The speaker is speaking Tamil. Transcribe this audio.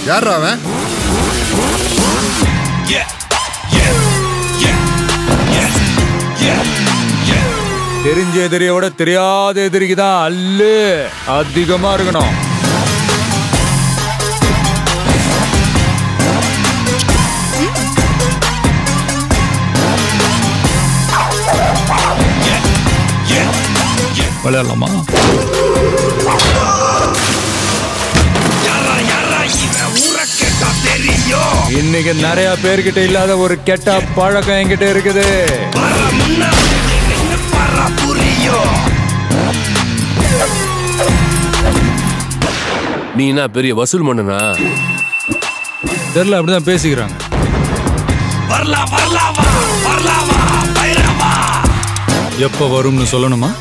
யாரா அவன்? தெரிஞ்ச எதிரியோட தெரியாத எதிரிக்கு தான் அல்லு அதிகமா இருக்கணும். விளையாடலாமா? இன்னைக்கு நிறைய பேர்கிட்ட இல்லாத ஒரு கெட்ட பழக்கம் என்கிட்ட இருக்குது. நீ என்ன பெரிய வசூல் மன்னனா? தெரியல, அப்படிதான் பேசிக்கிறாங்க. எப்ப வரும்னு சொல்லணுமா?